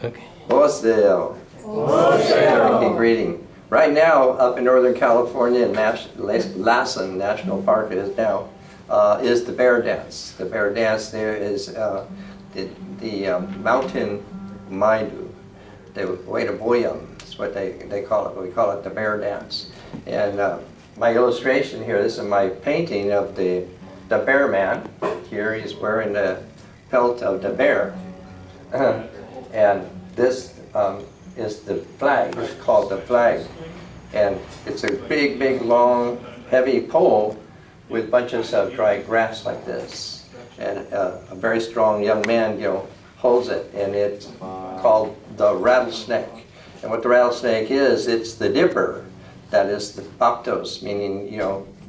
Okay. Wholesale. Turkey greeting. Right now, up in Northern California, in Lassen National Park, it is now, is the bear dance. The bear dance there is the mountain Maidu. The Boyum is what they call it. We call it the bear dance. And my illustration here, this is my painting of the bear man. Here he's wearing the pelt of the bear. And this is the flag. It's called the flag. And it's a big, long, heavy pole with bunches of dry grass like this. And a very strong young man, holds it, and it's called the rattlesnake. And what the rattlesnake is, it's the dipper. That is the baptos, meaning,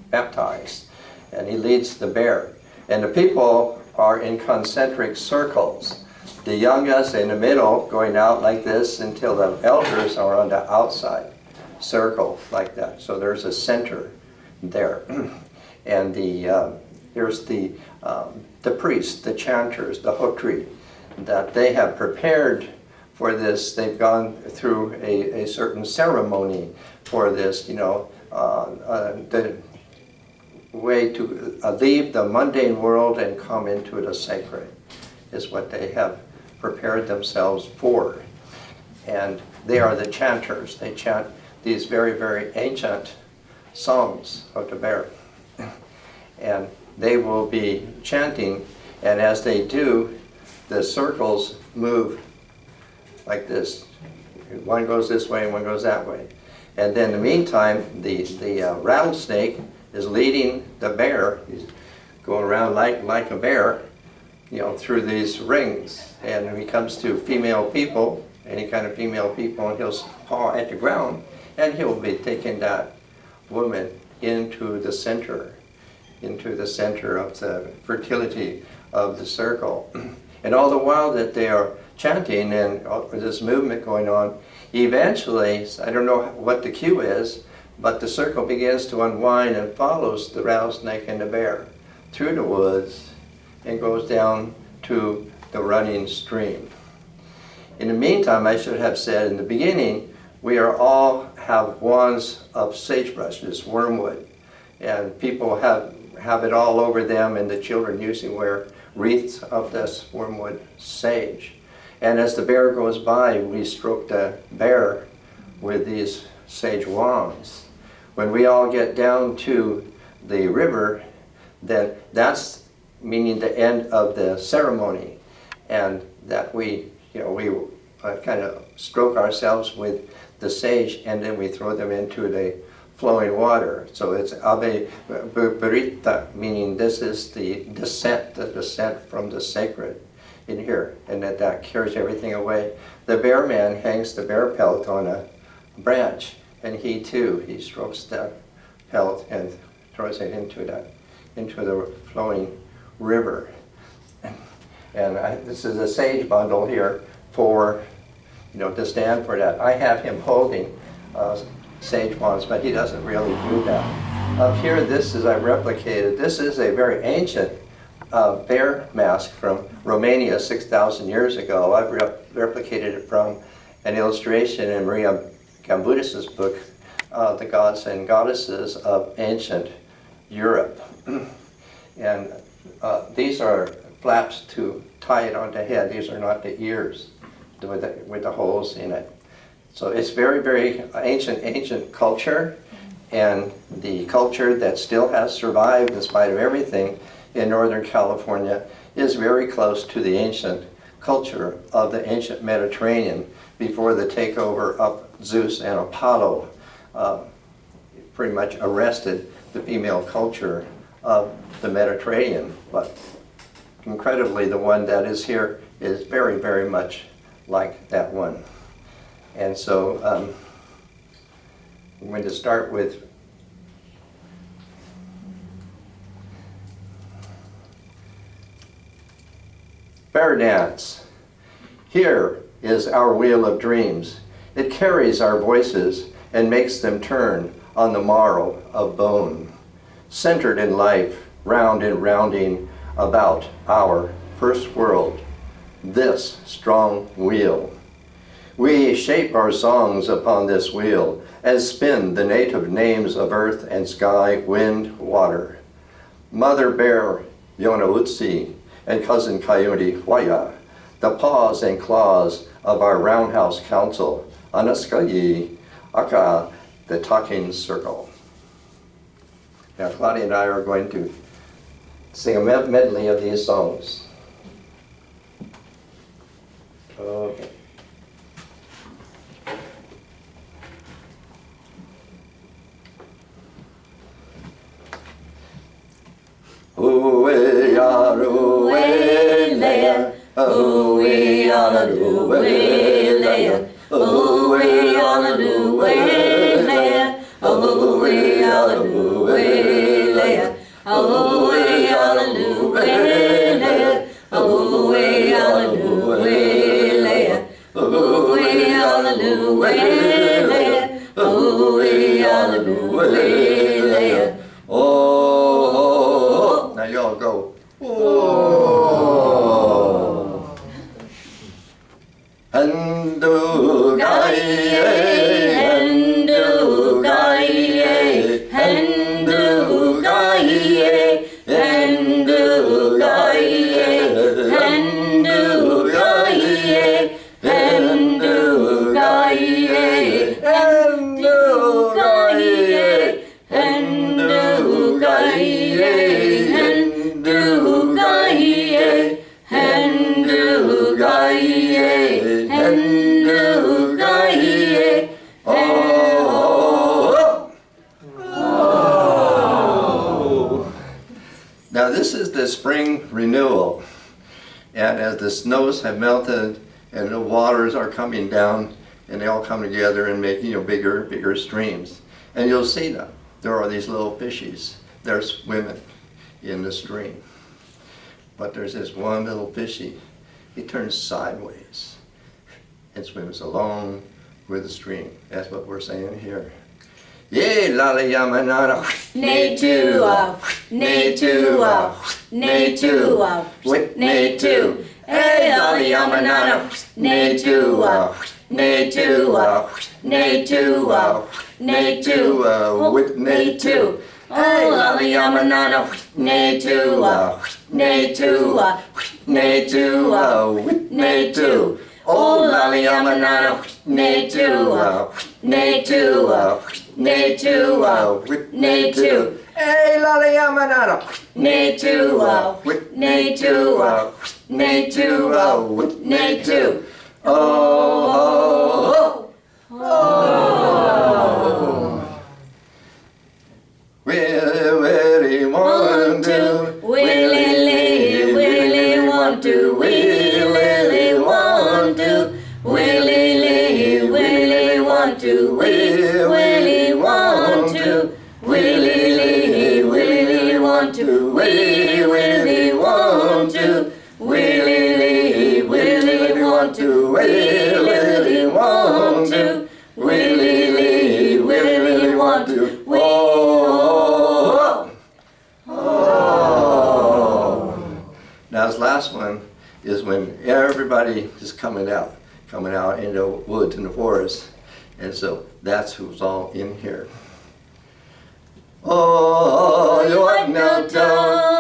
baptized. And he leads the bear. And the people are in concentric circles. The youngest in the middle going out like this until the elders are on the outside circle like that. So there's a center there. And there's the priests, the chanters, the hotri, that they have prepared for this. They've gone through a certain ceremony for this, the way to leave the mundane world and come into the sacred is what they have prepared themselves for. And they are the chanters. They chant these very ancient songs of the bear. And they will be chanting, and as they do, the circles move like this. One goes this way and one goes that way. And then in the meantime, the rattlesnake is leading the bear. He's going around like a bear, through these rings. And when he comes to female people, any kind of female people, and he'll paw at the ground, and he'll be taking that woman into the center of the fertility of the circle. And all the while that they are chanting and this movement going on, eventually, I don't know what the cue is, but the circle begins to unwind and follows the rattlesnake and the bear through the woods and goes down to the running stream. In the meantime, I should have said in the beginning, we are all have wands of sagebrush, this wormwood, and people have it all over them, and the children usually wear wreaths of this wormwood sage. And as the bear goes by, we stroke the bear with these sage wands. When we all get down to the river, then that's meaning the end of the ceremony, and that we kind of stroke ourselves with the sage, and then we throw them into the flowing water. So it's Ave Burita, meaning this is the descent from the sacred in here, and that carries everything away. The bear man hangs the bear pelt on a branch, and he strokes the pelt and throws it into the flowing river. And this is a sage bundle here for, to stand for that. I have him holding sage wands, but he doesn't really do that. Up here, this is, I replicated, this is a very ancient bear mask from Romania 6,000 years ago. I've replicated it from an illustration in Maria Gambudis' book, The Gods and Goddesses of Ancient Europe. And these are flaps to tie it on the head. These are not the ears with the holes in it. So it's very ancient culture, and the culture that still has survived in spite of everything in Northern California is very close to the ancient culture of the ancient Mediterranean before the takeover of Zeus and Apollo pretty much arrested the female culture of the Mediterranean. But incredibly, the one that is here is very much like that one. And so I'm going to start with bear dance. Here is our wheel of dreams. It carries our voices and makes them turn on the marrow of bone, centered in life, round and rounding about our first world, this strong wheel. We shape our songs upon this wheel and spin the native names of earth and sky, wind, water. Mother Bear, Yonautsi, and Cousin Coyote, Waya, the paws and claws of our roundhouse council, Anaskayi, Aka, the talking circle. Now Claudia and I are going to sing a medley of these songs. Okay. Ooh-wee, ooh-wee, leya. Ooh-wee, ooh-wee, leya. Ooh-wee, ooh-wee, leya. Ooh-wee, ooh-wee, leya. Ooh-wee, ooh-wee, leya. Ooh-wee, ooh-wee, leya. Ooh-wee, ooh-wee, leya. Ooh-wee, ooh-wee, leya. Oh, now y'all go. Oh. Handu gaye, handu gaye, handu gaye, handu gaye, handu gaye, handu gaye, handu gaye, handu gaye, handu gaye, handu gaye, handu gaye. Oh, oh. Now this is the spring renewal, and as the snows have melted and the waters are coming down, and they all come together and make bigger streams, and you'll see them. There are these little fishies. They're swimming in the stream. But there's this one little fishy. He turns sideways and swims along with the stream. That's what we're saying here. Yay, lala yamanana. Ne tu, ne tu, ne tu, with ne tu. Hey, lala yamanana. Ne tu, ne tu, ne tu, ne tu, with ne tu. Oh, lala yamanana. Ne tu, ne tu, ne tu, with ne tu. Oh, lala yamanana. Ne tu, ne tu, ne tu, with ne tu. Hey, lala yamanana. Ne tu, with ne tu, ne tu, with ne tu. Oh, oh, oh. Willy want to, Willy, Willy want to, Willy want to, Willy, Willy want to, Willy want to, Willy, Willy want to, Willy want to, Willy, Willy want to, Willy want to, Willy, Willy want to. Now this last one is when everybody is coming out in the woods, in the forest, and so that's who's all in here. Oh, you want no to,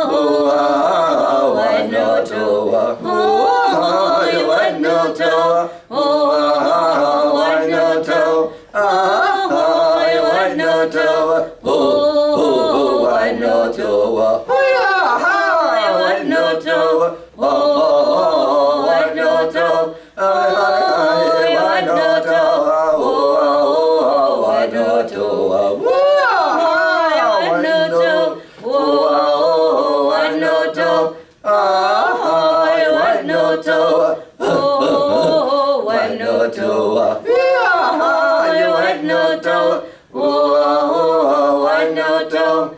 oh, I know to, oh, you want no to, oh, I know to, oh, you want no to, oh, I know to, oh, yeah, I want no to, oh, I know to, oh, I know to, oh, I know to, oh, I know to,